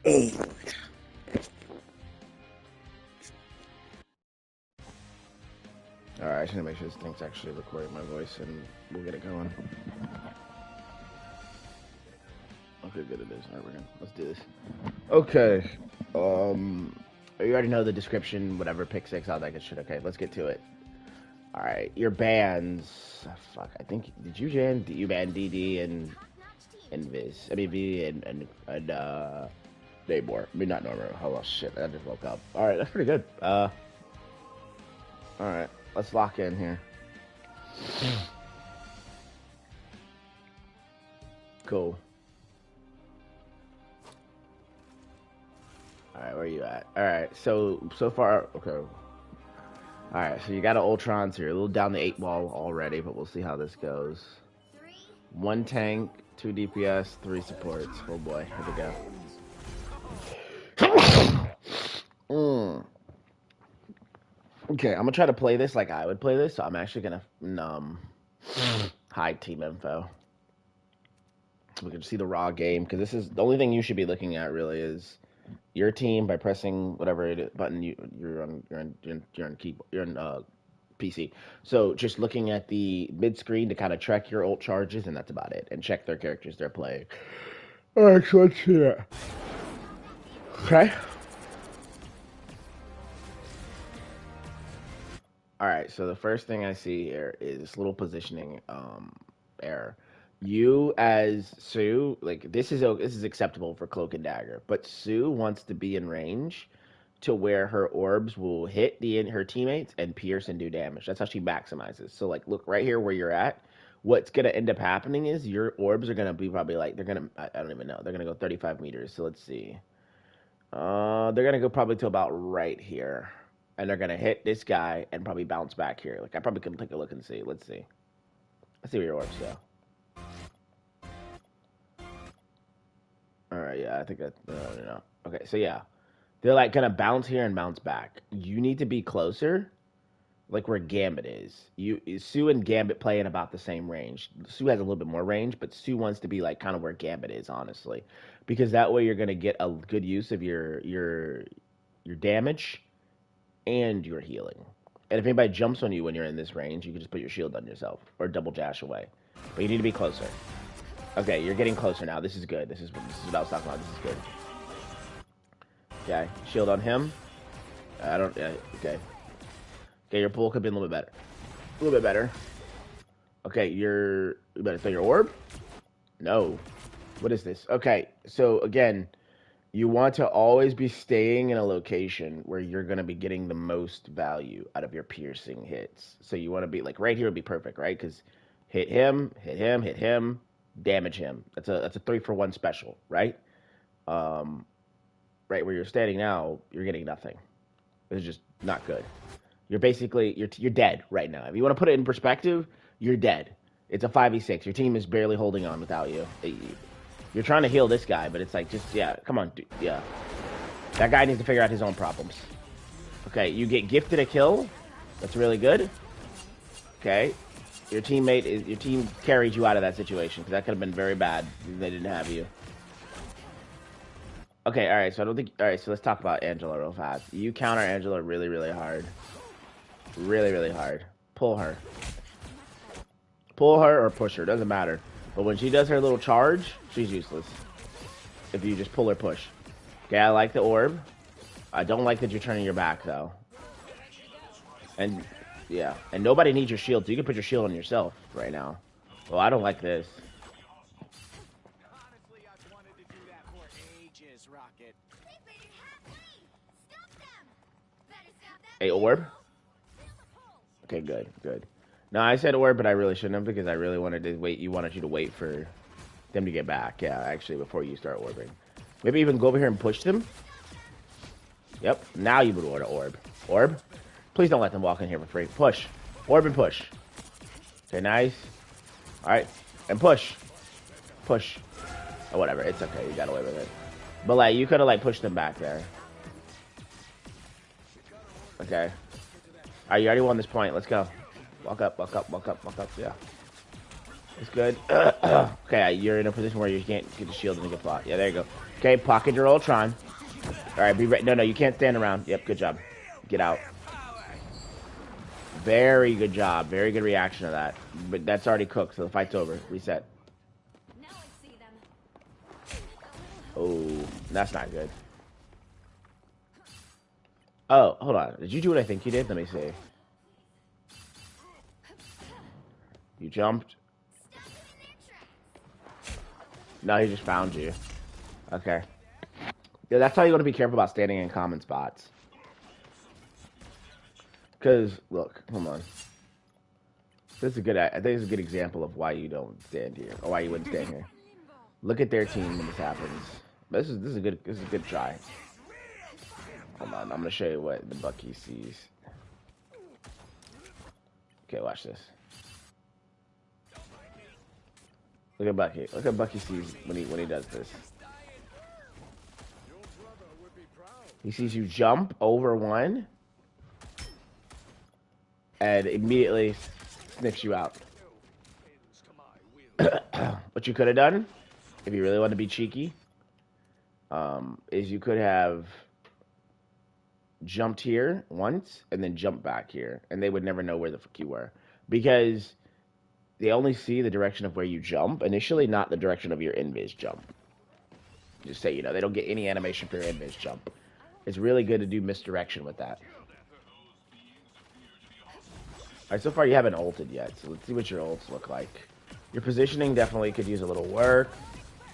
Alright, I just need to make sure this thing's actually recording my voice and we'll get it going. Okay, good it is. Alright, we're good. Let's do this. Okay. You already know the description, whatever, pick six, all that good shit. Okay, let's get to it. Alright, your bans. Oh, fuck, I think, did you ban DD and Viz? I mean, V and Namor. I mean, not Norman. Oh, shit, I just woke up. Alright, that's pretty good. Alright, let's lock in here. Cool. Alright, where are you at? Alright, so far, okay. Alright, so you got an Ultron, so you're a little down the 8 ball already, but we'll see how this goes. 1 tank, 2 DPS, 3 supports. Oh boy, here we go. Okay, I'm gonna try to play this like I would play this, so I'm actually gonna hide team info. We can see the raw game, because this is the only thing you should be looking at really is your team by pressing whatever button you're on PC. So just looking at the mid screen to kind of track your ult charges, and that's about it. And check their characters they're playing. All right, so let's see that. Okay. All right. So the first thing I see here is little positioning error. You as Sue, like this is acceptable for Cloak and Dagger, but Sue wants to be in range to where her orbs will hit her teammates and pierce and do damage. That's how she maximizes. So like, look right here where you're at. What's gonna end up happening is your orbs are gonna be probably like I don't even know. They're gonna go 35 meters. So let's see. They're gonna go probably to about right here, and they're gonna hit this guy and probably bounce back here. Like I probably can take a look and see. Let's see. Let's see where your orbs go. All right, yeah, I think that. No. Okay, so yeah, they're like gonna bounce here and bounce back. You need to be closer, like where Gambit is. Sue and Gambit play in about the same range. Sue has a little bit more range, but Sue wants to be like kind of where Gambit is, honestly, because that way you're gonna get a good use of your damage and your healing. And if anybody jumps on you when you're in this range, you can just put your shield on yourself or double dash away. But you need to be closer. Okay, you're getting closer now. This is good. This is what I was talking about. This is good. Okay, shield on him. I don't. Okay. Okay, your pull could be a little bit better. A little bit better. Okay, you better throw your orb. No. What is this? Okay, so again, you want to always be staying in a location where you're going to be getting the most value out of your piercing hits. So you want to be like right here would be perfect, right? Because hit him, damage him. That's a 3-for-1 special, right? Right where you're standing now, you're getting nothing. It's just not good. You're basically you're dead right now. If you want to put it in perspective, you're dead. It's a 5v6. Your team is barely holding on without you. You're trying to heal this guy, but it's like just come on, dude, yeah. That guy needs to figure out his own problems. Okay, you get gifted a kill. That's really good. Okay, your team carried you out of that situation because that could have been very bad if they didn't have you. Okay, all right. So I don't think. All right, so let's talk about Angela real fast. You counter Angela really, really hard. Really, really hard. Pull her. Pull her or push her, doesn't matter. But when she does her little charge, she's useless. If you just pull or push. Okay, I like the orb. I don't like that you're turning your back, though. And, yeah. And nobody needs your shield, so you can put your shield on yourself right now. Well, I don't like this. Hey, orb? Okay, good, good. No, I said orb, but I really shouldn't have because I really wanted to wait. You wanted you to wait for them to get back. Yeah, actually, before you start orbing. Maybe even go over here and push them. Yep, now you would order orb. Orb? Please don't let them walk in here for free. Push. Orb and push. Okay, nice. Alright, and push. Push. Or whatever, it's okay, you got away with it. But, like, you could have, like, pushed them back there. Okay. Alright, you already won this point. Let's go. Walk up, walk up, walk up, walk up. Yeah. It's good. Okay, you're in a position where you can't get the shield and make a plot. Yeah, there you go. Okay, pocket your Ultron. Alright, be ready. No, you can't stand around. Yep, good job. Get out. Very good job. Very good reaction to that. But that's already cooked, so the fight's over. Reset. Oh, that's not good. Oh, hold on. Did you do what I think you did? Let me see. You jumped. No, he just found you. Okay. Yeah, that's how you got to be careful about standing in common spots. Because, look, hold on. This is a good. I think it's a good example of why you don't stand here, or why you wouldn't stand here. Look at their team when this happens. This is a good try. Hold on, I'm gonna show you what the Bucky sees. Okay, watch this. Look at Bucky. Look at Bucky sees when he does this. He sees you jump over one, and immediately sniffs you out. What you could have done, if you really want to be cheeky, is you could have jumped here once and then jumped back here, and they would never know where the fuck you were, because they only see the direction of where you jump initially, not the direction of your invis jump. Just say, they don't get any animation for your invis jump. It's really good to do misdirection with that. Alright, so far you haven't ulted yet, so let's see what your ults look like. Your positioning definitely could use a little work.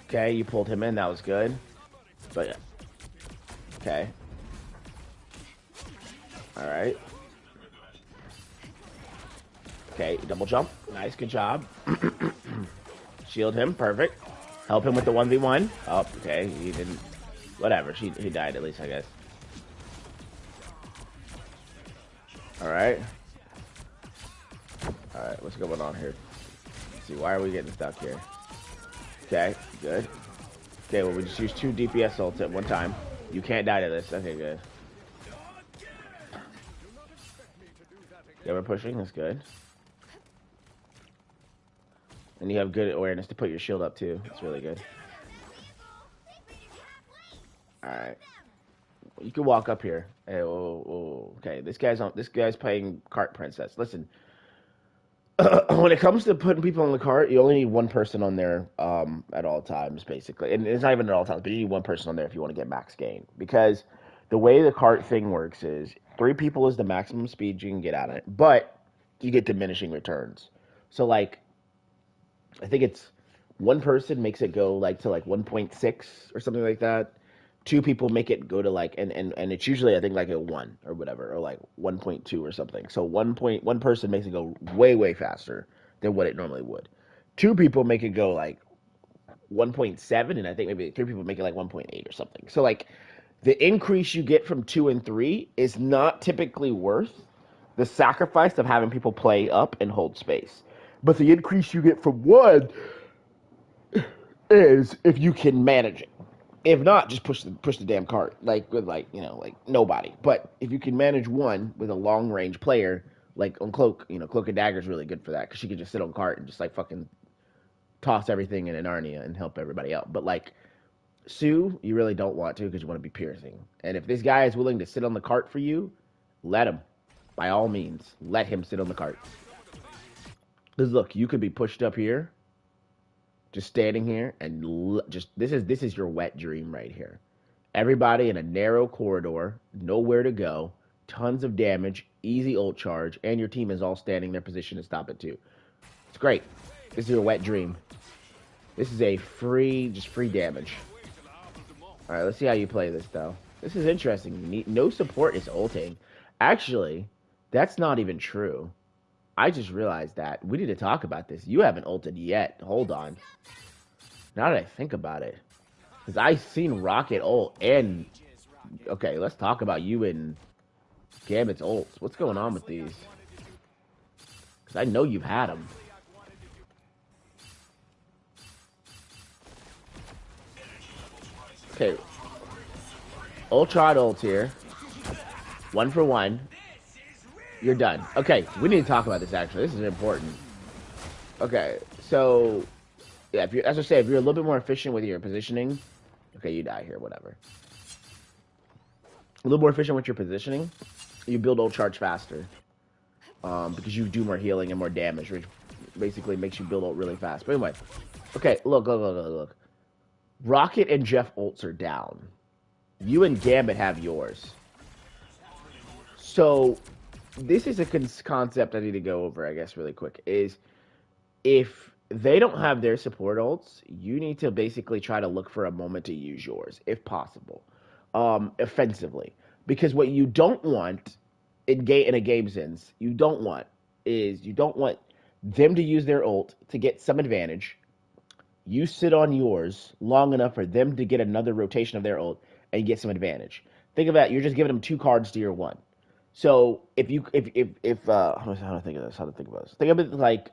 Okay, you pulled him in, that was good. But, yeah. Okay. Alright. Okay, double jump. Nice, good job. Shield him, perfect. Help him with the 1v1. Oh, okay, he didn't... Whatever, he died at least, I guess. Alright. Alright, what's going on here? Let's see, why are we getting stuck here? Okay, good. Okay, well, we just used 2 DPS ults at one time. You can't die to this. Okay, good. Yeah, we're pushing. That's good. And you have good awareness to put your shield up, too. That's really good. Alright. You can walk up here. Hey, okay, this guy's playing Cart Princess. Listen. When it comes to putting people on the cart, you only need one person on there at all times, basically. And it's not even at all times, but you need one person on there if you want to get max gain. Because the way the cart thing works is 3 people is the maximum speed you can get out of it, but you get diminishing returns. So, like, I think it's one person makes it go to 1.6 or something like that. 2 people make it go to and it's usually I think a 1 or whatever, or 1.2 or something. So one person makes it go way faster than what it normally would. 2 people make it go 1.7, and I think maybe 3 people make it 1.8 or something. So the increase you get from 2 and 3 is not typically worth the sacrifice of having people play up and hold space. But the increase you get from 1 is if you can manage it. If not, just push the damn cart, with nobody. But if you can manage 1 with a long range player, on Cloak, Cloak and Dagger is really good for that, because she can just sit on cart and just fucking toss everything in an Narnia and help everybody out. But Sue, you really don't want to, because you want to be piercing. And if this guy is willing to sit on the cart for you, let him. By all means, let him sit on the cart. Because look, you could be pushed up here. Just standing here and this is your wet dream right here. Everybody in a narrow corridor, nowhere to go, tons of damage, easy ult charge, and your team is all standing in their position to stop it too. It's great. This is your wet dream. This is a free damage. All right, let's see how you play this though. This is interesting. No support is ulting. Actually, that's not even true. I just realized that. We need to talk about this. You haven't ulted yet. Hold on. Now that I think about it. Because I've seen Rocket ult and... Okay, let's talk about you and Gambit's ults. What's going on with these? Because I know you've had them. Okay. Ultron ult here. 1 for 1. You're done. Okay, we need to talk about this, actually. This is important. Okay, So yeah, if you as I say, if you're a little bit more efficient with your positioning, okay, you die here, whatever. A little more efficient with your positioning, you build ult charge faster. Because you do more healing and more damage, which basically makes you build ult really fast. But anyway, okay, look. Rocket and Jeff ults are down. You and Gambit have yours. So this is a concept I need to go over, I guess, really quick. Is if they don't have their support ults, you need to basically try to look for a moment to use yours, if possible, offensively. Because what you don't want in a game sense, you don't want them to use their ult to get some advantage. You sit on yours long enough for them to get another rotation of their ult and get some advantage. Think of that. You're just giving them 2 cards to your 1. So if how to think of this? How to think about this? Think of it like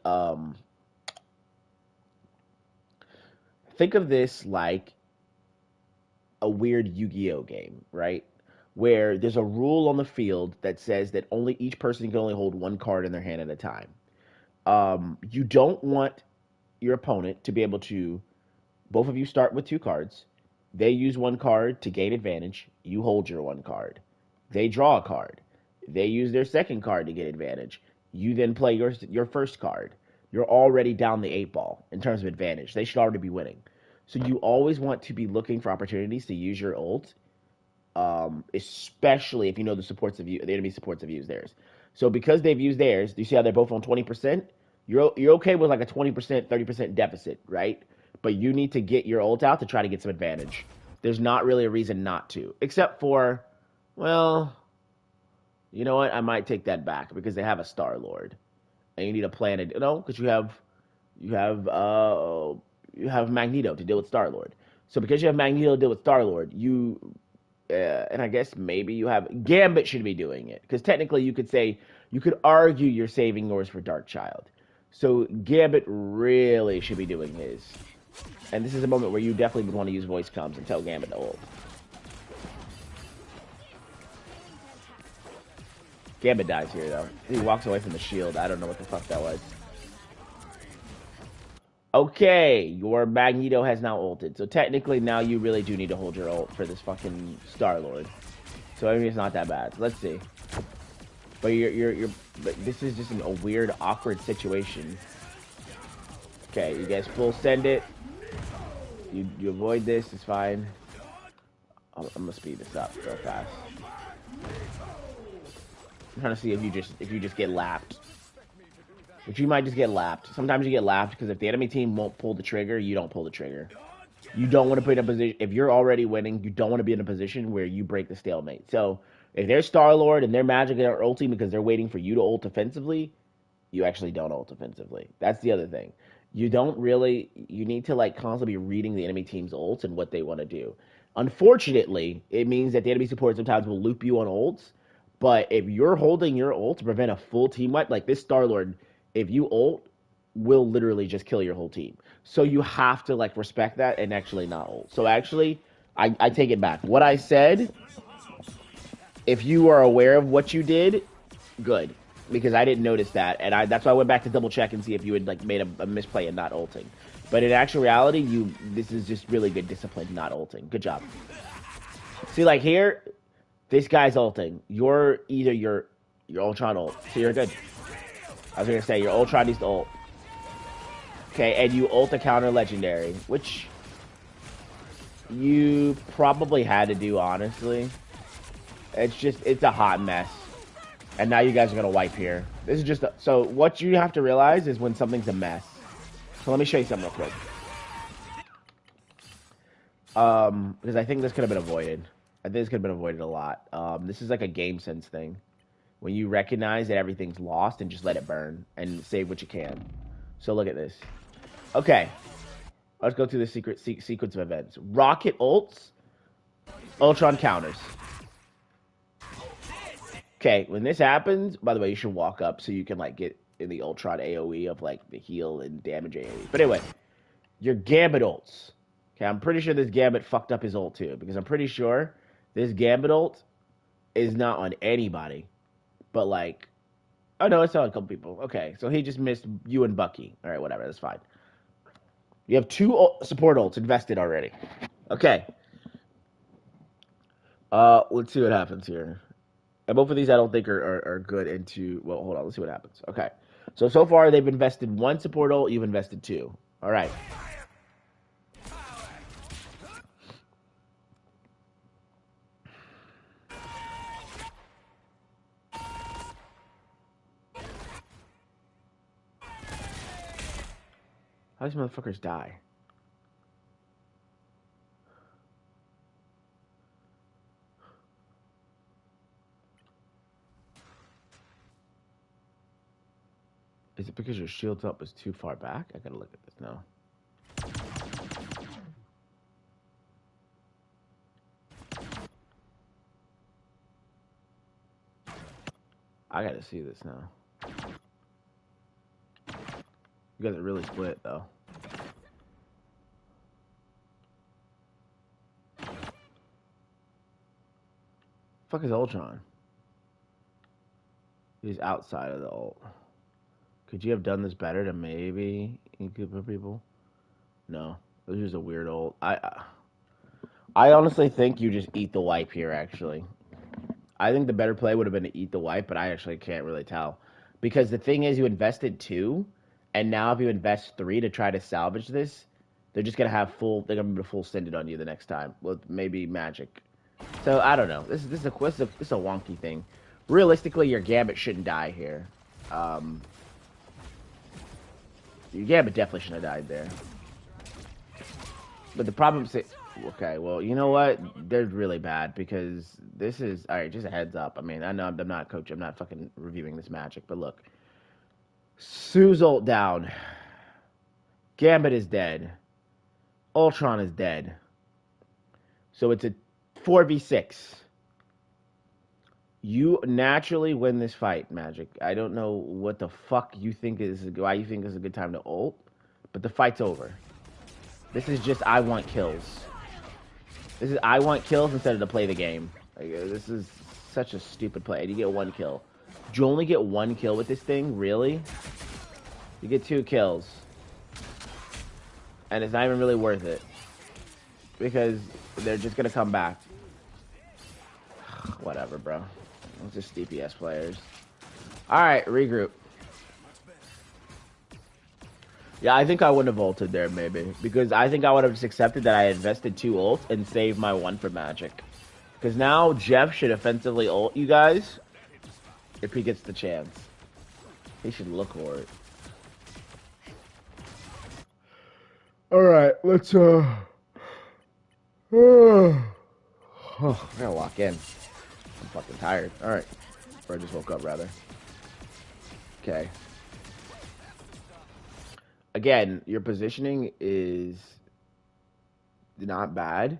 think of this like a weird Yu-Gi-Oh game, right? Where there's a rule on the field that says that only each person can only hold 1 card in their hand at a time. You don't want your opponent to be able to. Both of you start with 2 cards. They use 1 card to gain advantage. You hold your 1 card. They draw a card. They use their second card to get advantage. You then play your first card. You're already down the 8 ball in terms of advantage. They should already be winning. So you always want to be looking for opportunities to use your ult, especially if you know the enemy supports have used theirs. So because they've used theirs, do you see how they're both on 20%? You're okay with like a 20%, 30% deficit, right? But you need to get your ult out to try to get some advantage. There's not really a reason not to, except for, well, you know what? I might take that back because they have a Star Lord, and you need a plan to because you have you have Magneto to deal with Star Lord. So because you have Magneto to deal with Star Lord, and I guess maybe you have Gambit should be doing it because technically you could argue you're saving yours for Dark Child. So Gambit really should be doing his. And this is a moment where you definitely would want to use voice comms and tell Gambit to ult. Gambit dies here, though. He walks away from the shield. I don't know what the fuck that was. Okay, your Magneto has now ulted. So technically now you really do need to hold your ult for this fucking Star-Lord. So I mean, it's not that bad. Let's see. But but this is just a weird, awkward situation. Okay, you guys full send it. You avoid this, it's fine. I'm gonna speed this up real fast. I'm trying to see if you just get lapped. Which you might just get lapped. Sometimes you get lapped because if the enemy team won't pull the trigger, you don't pull the trigger. You don't want to put in a position if you're already winning, you don't want to be in a position where you break the stalemate. So if they're Star-Lord and they're Magic and are ulting because they're waiting for you to ult offensively, you actually don't ult offensively. That's the other thing. You need to like constantly be reading the enemy team's ults and what they want to do. Unfortunately, it means that the enemy support sometimes will loop you on ults, but if you're holding your ult to prevent a full team wipe, like this Star-Lord, if you ult, will literally just kill your whole team. So you have to like respect that and actually not ult. So actually, I take it back. What I said, if you are aware of what you did, good. Because I didn't notice that, and that's why I went back to double check and see if you had like made a misplay and not ulting. But in actual reality, this is just really good discipline, not ulting. Good job. See, like here, this guy's ulting. You're Ultron ult, so you're good. I was gonna say your Ultron needs to ult. Okay, and you ult a counter legendary, which you probably had to do, honestly. It's a hot mess. And now you guys are going to wipe here. This is just... So what you have to realize is when something's a mess. So let me show you something real quick. Because I think this could have been avoided. I think this could have been avoided a lot. This is like a game sense thing. When you recognize that everything's lost and just let it burn. And save what you can. So look at this. Okay. Let's go through the sequence of events. Rocket ults. Ultron counters. Okay, when this happens, by the way, you should walk up so you can like get in the Ultron AoE of like the heal and damage AoE. But anyway, your Gambit ults. Okay, I'm pretty sure this Gambit fucked up his ult too, because I'm pretty sure this Gambit ult is not on anybody, but like, oh no, it's on a couple people. Okay, so he just missed you and Bucky. All right, whatever, that's fine. You have 2 support ults invested already. Okay. Let's see what happens here. And both of these I don't think are good into... Well, hold on. Let's see what happens. Okay. So far, they've invested 1 support ult. You've invested 2. All right. How these motherfuckers die? Is it because your shield's up is too far back? I gotta look at this now. I gotta see this now. You guys are really split, though. Fuck is Ultron? He's outside of the ult. Could you have done this better to maybe include people? No. It was just a weird ult. I honestly think you just eat the wipe here, actually. I think the better play would have been to eat the wipe, but I actually can't really tell. Because the thing is, you invested 2, and now if you invest 3 to try to salvage this, they're just going to have full... They're going to be full send it on you the next time with maybe magic. So, I don't know. This is a wonky thing. Realistically, your Gambit shouldn't die here. Your Gambit definitely shouldn't have died there. But the problem is... Okay, well, you know what? They're really bad because this is... Alright, just a heads up. I mean, I know I'm not coach. I'm not fucking reviewing this magic, but look. Sue's ult down. Gambit is dead. Ultron is dead. So it's a 4v6. You naturally win this fight, Magic. I don't know what the fuck you think is... Why you think is a good time to ult, but the fight's over. This is just I want kills. This is I want kills instead of to play the game. Like, this is such a stupid play. And you get 1 kill. Do you only get 1 kill with this thing? Really? You get 2 kills. And it's not even really worth it. Because they're just going to come back. Whatever, bro. It's just DPS players. Alright, regroup. Yeah, I think I wouldn't have ulted there, maybe. Because I think I would have just accepted that I invested 2 ults and saved my 1 for magic. Because now Jeff should offensively ult you guys if he gets the chance. He should look for it. Alright, let's, I gotta lock in. I'm fucking tired. Alright. Or I just woke up, rather. Okay. Again, your positioning is not bad,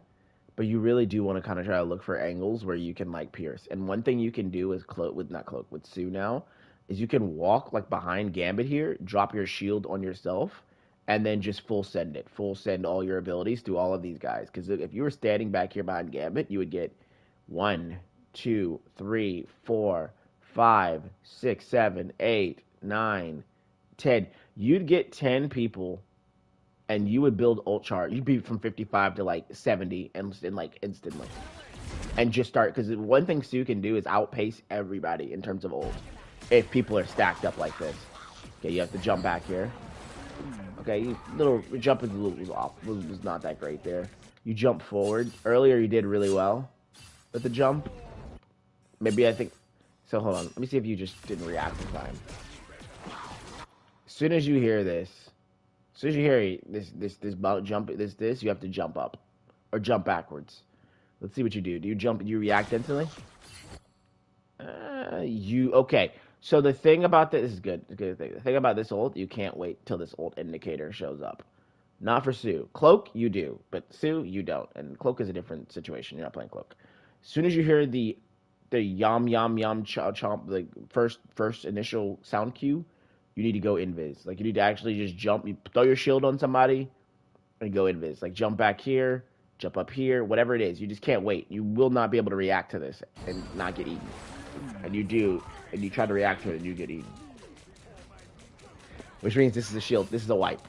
but you really do want to kind of try to look for angles where you can like pierce. And one thing you can do is with Sue now is you can walk like behind Gambit here, drop your shield on yourself, and then just full send it. Full send all your abilities to all of these guys. Because if you were standing back here behind Gambit, you would get 1, 2, 3, 4, 5, 6, 7, 8, 9, 10. You'd get 10 people and you would build ult chart. You'd be from 55 to like 70 and like instantly. And just start, because one thing Sue can do is outpace everybody in terms of ult if people are stacked up like this. Okay, you have to jump back here. Okay, little jump is a little off. Was not that great there. You jump forward. Earlier you did really well with the jump. Maybe I think... So hold on. Let me see if you just didn't react in time. As soon as you hear this, as soon as you hear this, you have to jump up or jump backwards. Let's see what you do. Do you jump? Do you react instantly? Okay. So the thing about this is good. The thing about this ult, you can't wait till this ult indicator shows up. Not for Sue. Cloak, you do, but Sue, you don't. And Cloak is a different situation. You're not playing Cloak. As soon as you hear the yum yum yum chomp, the first initial sound cue, you need to go invis. Like, you need to actually just jump. You throw your shield on somebody and go invis. Like, jump back here, jump up here, whatever it is. You just can't wait. You will not be able to react to this and not get eaten. And you do, and you try to react to it and you get eaten. Which means this is a shield. This is a wipe.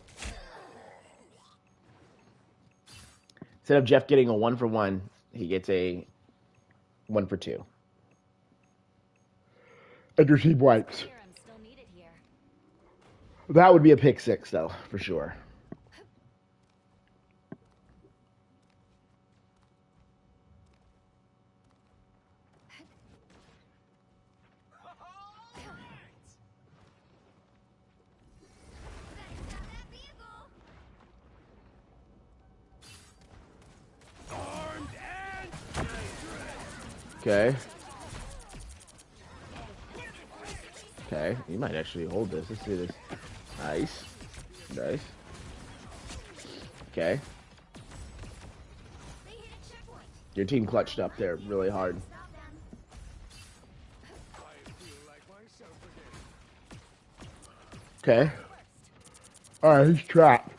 Instead of Jeff getting a 1-for-1, he gets a 1-for-2. And your team wipes. That would be a pick six, though, for sure. Okay. Okay, you might actually hold this. Let's see this. Nice. Nice. Okay. Your team clutched up there really hard. Okay. Alright, he's trapped.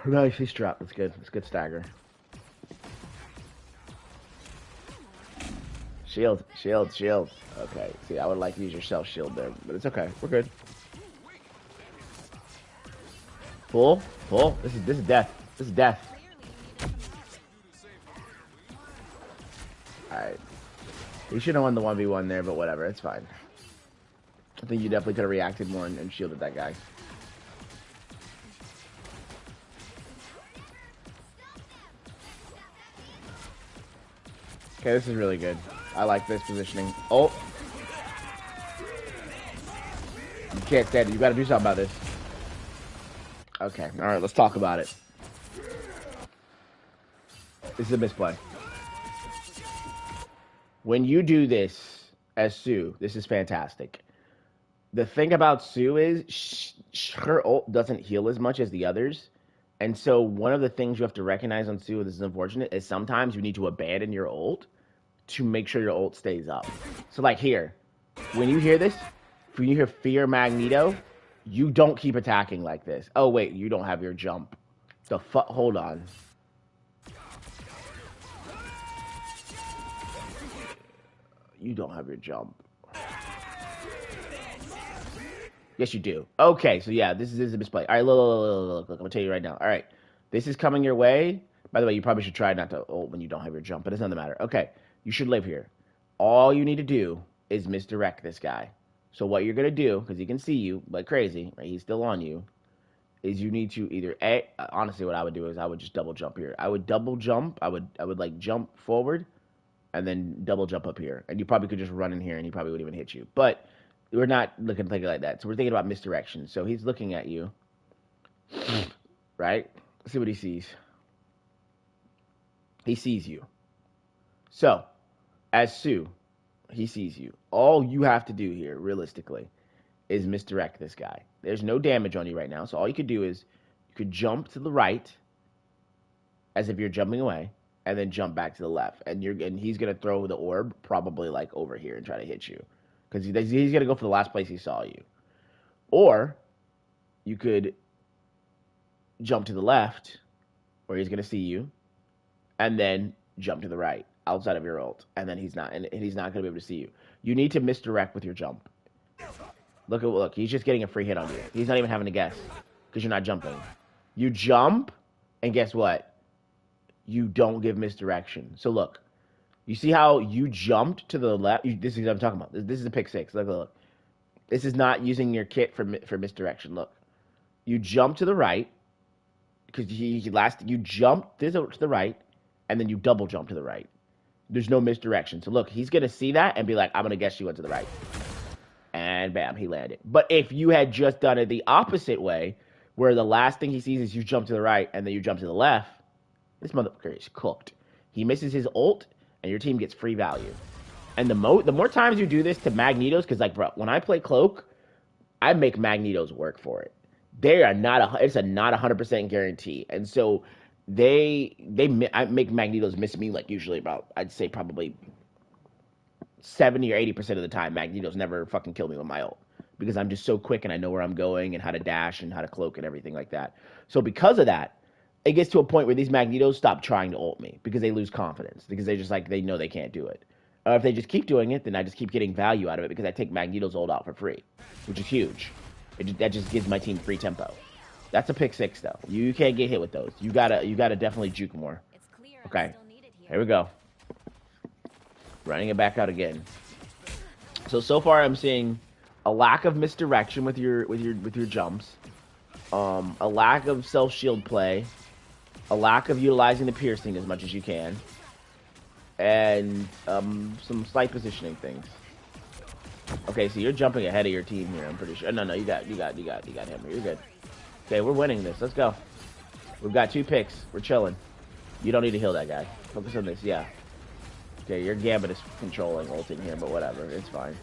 Nice, he's trapped. That's good. That's good stagger. Shield, shield, shield. Okay, see, I would like to use your self shield there, but it's okay. We're good. Pull, pull. This is death. This is death. Alright. You should have won the 1v1 there, but whatever, it's fine. I think you definitely could have reacted more and shielded that guy. Okay, this is really good. I like this positioning. Oh! You can't stand it. You gotta do something about this. Okay, alright, let's talk about it. This is a misplay. When you do this as Sue, this is fantastic. The thing about Sue is her ult doesn't heal as much as the others. And so one of the things you have to recognize on Sue, this is unfortunate, is sometimes you need to abandon your ult to make sure your ult stays up. So like here, when you hear this, when you hear Fear Magneto, you don't keep attacking like this. Oh wait, you don't have your jump. The fuck, hold on. You don't have your jump. Yes, you do. Okay, so yeah, this is a misplay. All right, look, I'm gonna tell you right now. All right, this is coming your way. By the way, you probably should try not to ult when you don't have your jump, but it doesn't matter. Okay, you should live here. All you need to do is misdirect this guy. So what you're gonna do, because he can see you like crazy, right? He's still on you. Is you need to either honestly, what I would do is I would just double jump here. I would double jump. I would like jump forward, and then double jump up here, and you probably could just run in here, and he probably wouldn't even hit you, but. We're not looking to think like that. So we're thinking about misdirection. So he's looking at you, right? Let's see what he sees. He sees you. So, as Sue, he sees you. All you have to do here, realistically, is misdirect this guy. There's no damage on you right now. So all you could do is you could jump to the right, as if you're jumping away, and then jump back to the left. And he's gonna throw the orb probably like over here and try to hit you. Because he's going to go for the last place he saw you. Or you could jump to the left, where he's going to see you, and then jump to the right, outside of your ult. And then he's not going to be able to see you. You need to misdirect with your jump. Look, he's just getting a free hit on you. He's not even having to guess, because you're not jumping. You jump, and guess what? You don't give misdirection. So look. You see how you jumped to the left? This is what I'm talking about. This is a pick six. Look. This is not using your kit for misdirection. Look. You jump to the right, because you jump to the right, and then you double jump to the right. There's no misdirection. So look, he's going to see that and be like, I'm going to guess you went to the right. And bam, he landed. But if you had just done it the opposite way, where the last thing he sees is you jump to the right, and then you jump to the left, this motherfucker is cooked. He misses his ult, and your team gets free value. And the more times you do this to Magnetos, because like, bro, when I play Cloak, I make Magnetos work for it. They are not it's a not 100% guarantee, and so I make Magnetos miss me like usually about, I'd say probably 70 or 80% of the time. Magnetos never fucking kill me with my ult, because I'm just so quick and I know where I'm going and how to dash and how to cloak and everything like that. So because of that, it gets to a point where these Magnetos stop trying to ult me, because they lose confidence, because they know they can't do it. If they just keep doing it, then I just keep getting value out of it, because I take Magneto's ult out for free, which is huge. That just gives my team free tempo. That's a pick six though. You can't get hit with those. You gotta definitely juke more. Okay, here we go. Running it back out again. So far I'm seeing a lack of misdirection with your jumps, a lack of self shield play, a lack of utilizing the piercing as much as you can, and some slight positioning things. Okay, so you're jumping ahead of your team here. I'm pretty sure. No, you got him. You're good. Okay, we're winning this. Let's go. We've got 2 picks. We're chilling. You don't need to heal that guy. Focus on this. Yeah. Okay, your Gambit is controlling ulting here, but whatever. It's fine.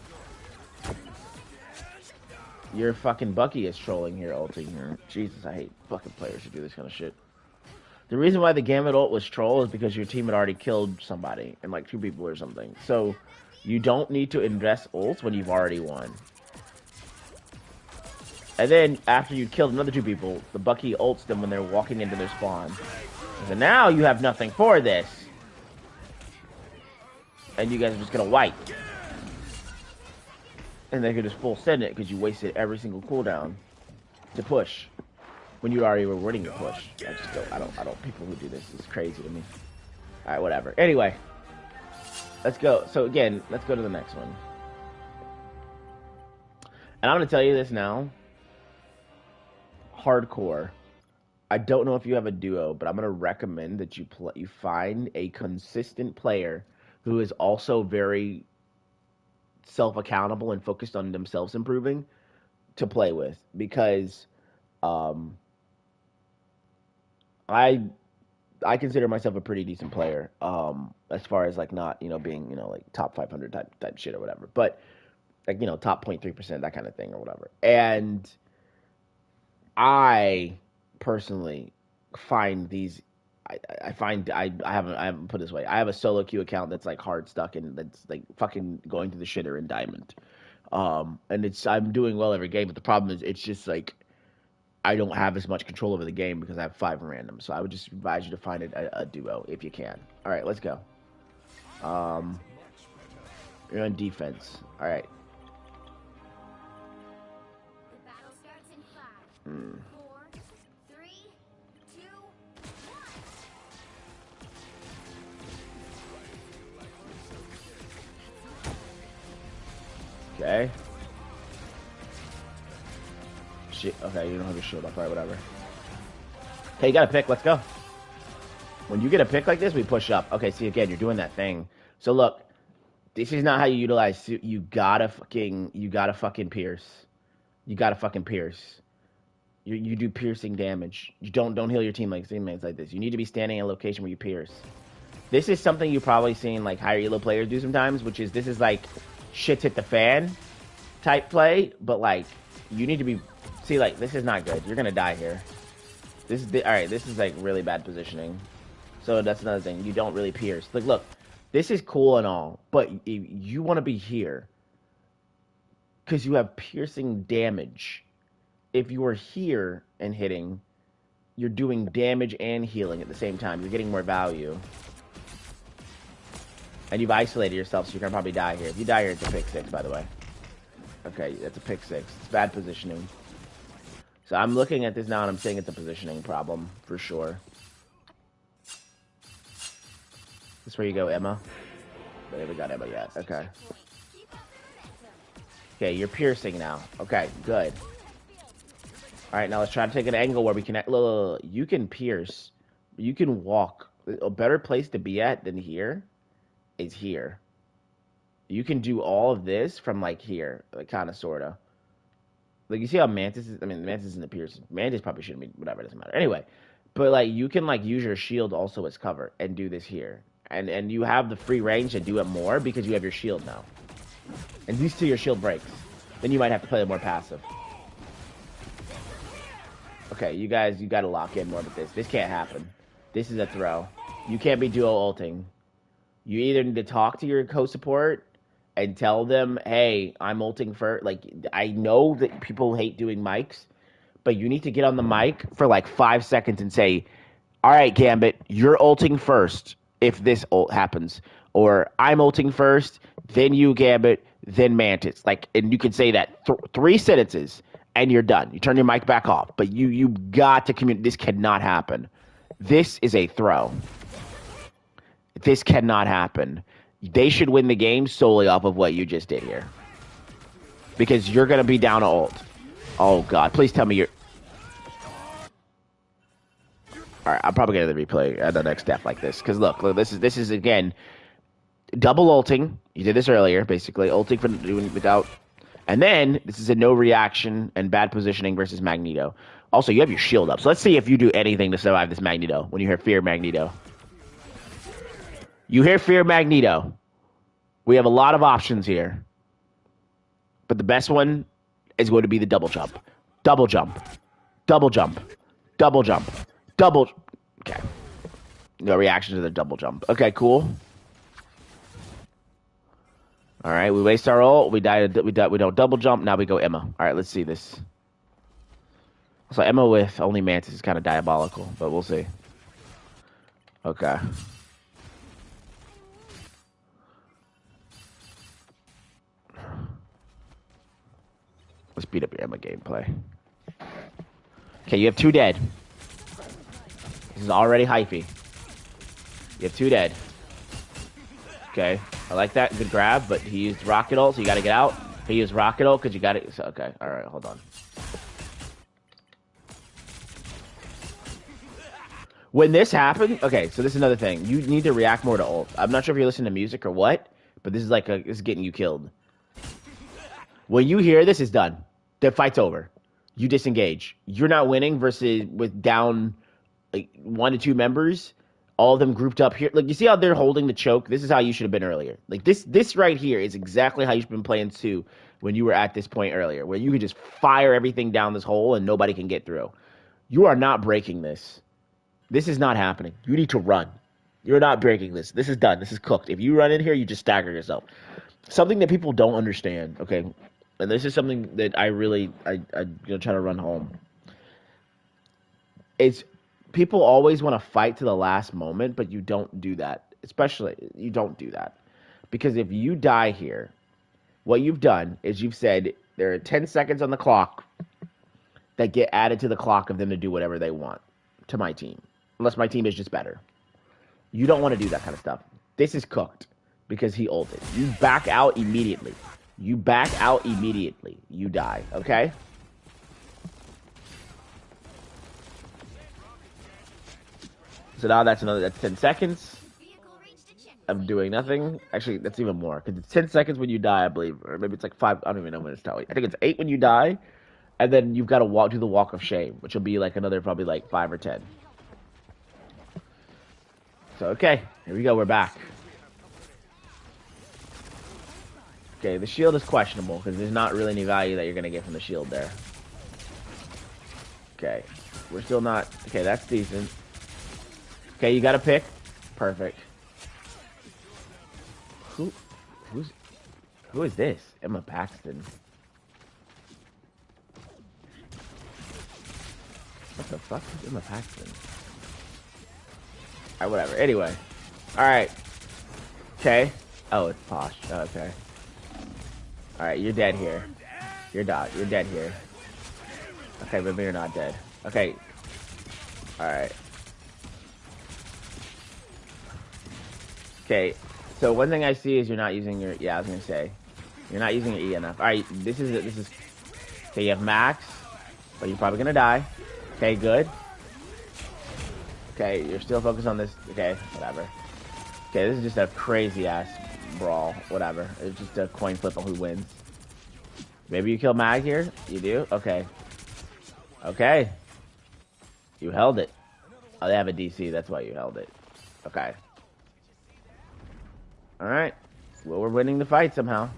Your fucking Bucky is trolling here, ulting here. Jesus, I hate fucking players who do this kind of shit. The reason why the Gambit ult was troll is because your team had already killed somebody, and like 2 people or something. So, you don't need to invest ults when you've already won. And then, after you killed another 2 people, the Bucky ults them when they're walking into their spawn. So now you have nothing for this. And you guys are just gonna wipe. And they could just full send it because you wasted every single cooldown to push. When you already were winning the push. I don't, people who do this is crazy to me. Alright, whatever. Anyway. Let's go. So again, let's go to the next one. And I'm gonna tell you this now. Hardcore. I don't know if you have a duo, but I'm gonna recommend that you find a consistent player who is also very self-accountable and focused on themselves improving to play with, because I consider myself a pretty decent player, as far as like not, being, like top 500 type shit or whatever, but like, top 0.3%, that kind of thing or whatever. And I personally find these, I haven't put it this way. I have a solo queue account that's like hard stuck and that's like fucking going to the shitter in Diamond. And I'm doing well every game, but the problem is it's just like I don't have as much control over the game because I have 5 random. So I would just advise you to find a duo if you can. All right, let's go. You're on defense. All right. The battle starts in 5, 4, 3, 2, 1. Okay. Shit. Okay, you don't have your shield up. Alright, whatever. Okay, you got a pick. Let's go. When you get a pick like this, we push up. Okay, see, again, you're doing that thing. So, look. This is not how you utilize... You gotta fucking pierce. You gotta fucking pierce. You do piercing damage. You don't heal your teammates like this. You need to be standing in a location where you pierce. This is something you've probably seen, like, higher elo players do sometimes, which is, this is, like, shit's hit the fan type play, but, like, you need to be... See, like, this is not good. You're gonna die here. Alright, this is, like, really bad positioning. So that's another thing. You don't really pierce. Like, look. This is cool and all, but you want to be here. Because you have piercing damage. If you are here and hitting, you're doing damage and healing at the same time. You're getting more value. And you've isolated yourself, so you're going to probably die here. If you die here, it's a pick 6, by the way. Okay, that's a pick 6. It's bad positioning. So I'm looking at this now, and I'm saying it's a positioning problem, for sure. This is where you go, Emma. But we got Emma yet. Okay. Okay, you're piercing now. Okay, good. Alright, now let's try to take an angle where we can... Look, you can pierce. You can walk. A better place to be at than here is here. You can do all of this from, like, here. Like, kind of, sort of. Like, you see how Mantis is... I mean, Mantis isn't a pierce. Mantis probably shouldn't be... Whatever, doesn't matter. Anyway. But, like, you can, like, use your shield also as cover and do this here. And you have the free range to do it more because you have your shield now. And these two, your shield breaks. Then you might have to play it more passive. Okay, you guys, you gotta lock in more with this. This can't happen. This is a throw. You can't be duo ulting. You either need to talk to your co-support and tell them, hey, I'm ulting for... Like, I know that people hate doing mics, but you need to get on the mic for like 5 seconds and say, all right, Gambit, you're ulting first if this ult happens. Or I'm ulting first, then you, Gambit, then Mantis. Like, and you can say that 3 sentences. and you're done. You turn your mic back off. But you got to communicate. This cannot happen. This is a throw. This cannot happen. They should win the game solely off of what you just did here. Because you're going to be down to ult. Oh, God. Please tell me you're... All right, I'm probably going to replay the next step like this. Because, look, this is, again, double ulting. You did this earlier, basically. Ulting for doing without... And then, this is a no reaction and bad positioning versus Magneto. Also, you have your shield up. So let's see if you do anything to survive this Magneto when you hear Fear Magneto. You hear Fear Magneto. We have a lot of options here. But the best one is going to be the double jump. Double jump. Double jump. Double jump. Double... Okay. No reaction to the double jump. Okay, cool. All right, we waste our ult. We don't double jump. Now we go Emma. All right, let's see this. So Emma with only Mantis is kind of diabolical, but we'll see. Okay. Let's beat up your Emma gameplay. Okay, you have 2 dead. This is already hypey. You have 2 dead. Okay, I like that. Good grab, but he used rocket ult, so you gotta get out. He used rocket ult because you gotta... So, okay, alright, hold on. When this happened... Okay, so this is another thing. You need to react more to ult. I'm not sure if you're listening to music or what, but this is like this is getting you killed. When you hear this, it's done. The fight's over. You disengage. You're not winning versus with down like 1 to 2 members, all of them grouped up here. Like, you see how they're holding the choke? This is how you should have been earlier. Like, this right here is exactly how you should have been playing 2 when you were at this point earlier, where you could just fire everything down this hole and nobody can get through. You are not breaking this. This is not happening. You need to run. You're not breaking this. This is done. This is cooked. If you run in here, you just stagger yourself. Something that people don't understand, okay? And this is something that I try to run home. It's people always want to fight to the last moment, but you don't do that. Especially, you don't do that. Because if you die here, what you've done is you've said there are 10 seconds on the clock that get added to the clock of them to do whatever they want to my team. Unless my team is just better. You don't want to do that kind of stuff. This is cooked because he ulted. You back out immediately. You back out immediately. You die, okay? So now that's 10 seconds. I'm doing nothing. Actually, that's even more. Because it's 10 seconds when you die, I believe. Or maybe it's like 5. I don't even know when it's telling. I think it's 8 when you die. And then you've got to do the walk of shame, which will be like another probably like 5 or 10. So, okay. Here we go. We're back. Okay, the shield is questionable because there's not really any value that you're going to get from the shield there. Okay. We're still not... Okay, that's decent. Okay, you got to pick. Perfect. Who is this? Emma Paxton. What the fuck is Emma Paxton? Alright, whatever. Anyway. Alright. Okay. Oh, it's Posh. Oh, okay. Alright, you're dead here. You're dead here. Okay, maybe you're not dead. Okay. Alright. Okay, so one thing I see is you're not using your... Yeah, I was gonna say. You're not using your E enough. Alright, this is... Okay, you have Max, but you're probably gonna die. Okay, good. Okay, you're still focused on this. Okay, whatever. Okay, this is just a crazy-ass brawl. Whatever. It's just a coin flip on who wins. Maybe you kill Mag here? You do? Okay. Okay. You held it. Oh, they have a DC. That's why you held it. Okay. Alright. Well, we're winning the fight somehow.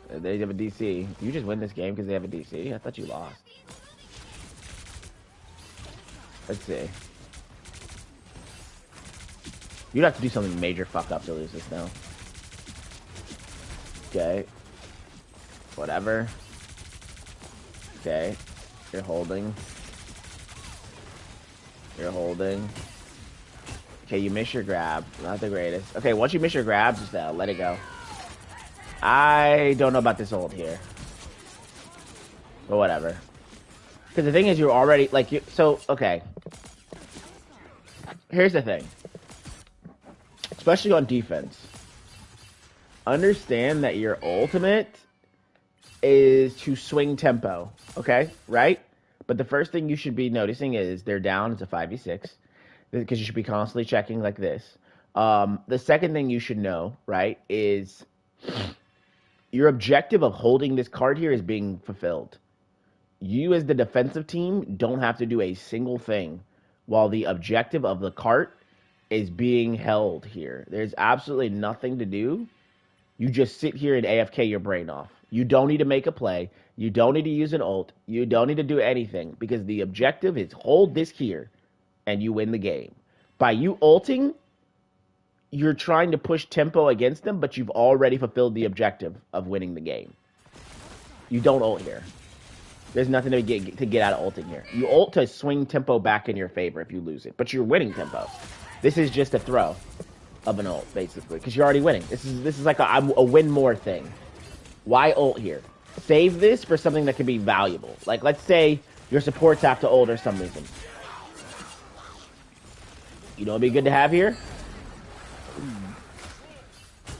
They have a DC. You just win this game because they have a DC? I thought you lost. Let's see. You'd have to do something major fuck up to lose this now. Okay. Whatever. Okay. You're holding. You're holding. Okay, you miss your grab. Not the greatest. Okay, once you miss your grab, just let it go. I don't know about this ult here. But whatever. Because the thing is, you're already like you. So okay, here's the thing. Especially on defense, understand that your ultimate is to swing tempo. Okay, right? But the first thing you should be noticing is they're down. It's a 5v6 because you should be constantly checking like this. The second thing you should know, right, is your objective of holding this card here is being fulfilled. You, as the defensive team, don't have to do a single thing while the objective of the cart is being held here. There's absolutely nothing to do. You just sit here and AFK your brain off. You don't need to make a play. You don't need to use an ult. You don't need to do anything because the objective is hold this here and you win the game. By you ulting, you're trying to push tempo against them, but you've already fulfilled the objective of winning the game. You don't ult here. There's nothing to get out of ulting here. You ult to swing tempo back in your favor if you lose it, but you're winning tempo. This is just a throw of an ult, basically, because you're already winning. This is like a win more thing. Why ult here? Save this for something that can be valuable. Like, let's say your supports have to ult or some reason. You know what'd be good to have here?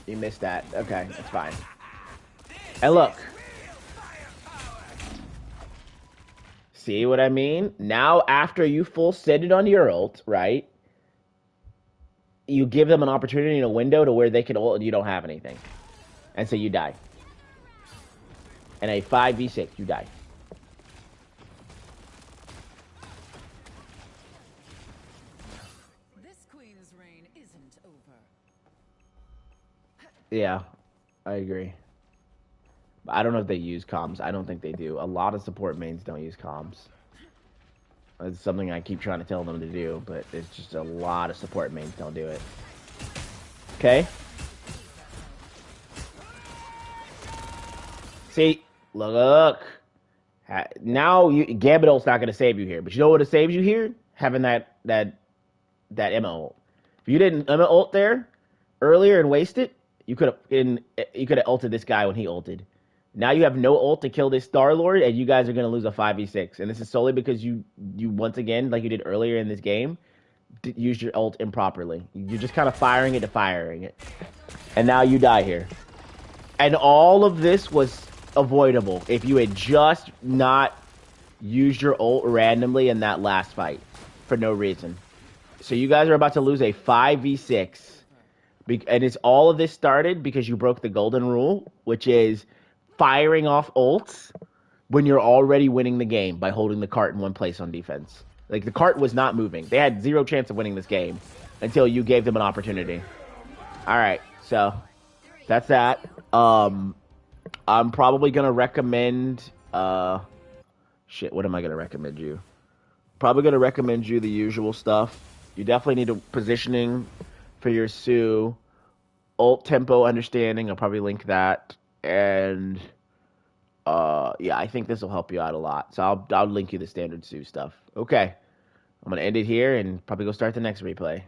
You missed that. Okay, that's fine. And look. See what I mean? Now, after you full setted on your ult, right? You give them an opportunity in a window to where they can ult and you don't have anything. And so you die. And a 5v6, you die. This queen's reign isn't over. Yeah, I agree. But I don't know if they use comms. I don't think they do. A lot of support mains don't use comms. It's something I keep trying to tell them to do, but it's just a lot of support mains don't do it. Okay? See? Look. Now, Gambit ult's not going to save you here. But you know what it saves you here? Having that Emma ult. If you didn't Emma ult there earlier and waste it, you could have ulted this guy when he ulted. Now you have no ult to kill this Star-Lord, and you guys are going to lose a 5v6. And this is solely because you once again, like you did earlier in this game, used your ult improperly. You're just kind of firing it to firing it. And now you die here. And all of this was avoidable if you had just not used your ult randomly in that last fight for no reason. So you guys are about to lose a 5v6. And it's all of this started because you broke the golden rule, which is firing off ults when you're already winning the game by holding the cart in one place on defense. Like, the cart was not moving. They had zero chance of winning this game until you gave them an opportunity. All right, so that's that. I'm probably going to recommend... shit, what am I going to recommend you? Probably going to recommend you the usual stuff. You definitely need a positioning for your Sue. Ult tempo understanding, I'll probably link that. And yeah, I think this will help you out a lot. So I'll link you the standard Sue stuff. Okay. I'm gonna end it here and probably go start the next replay.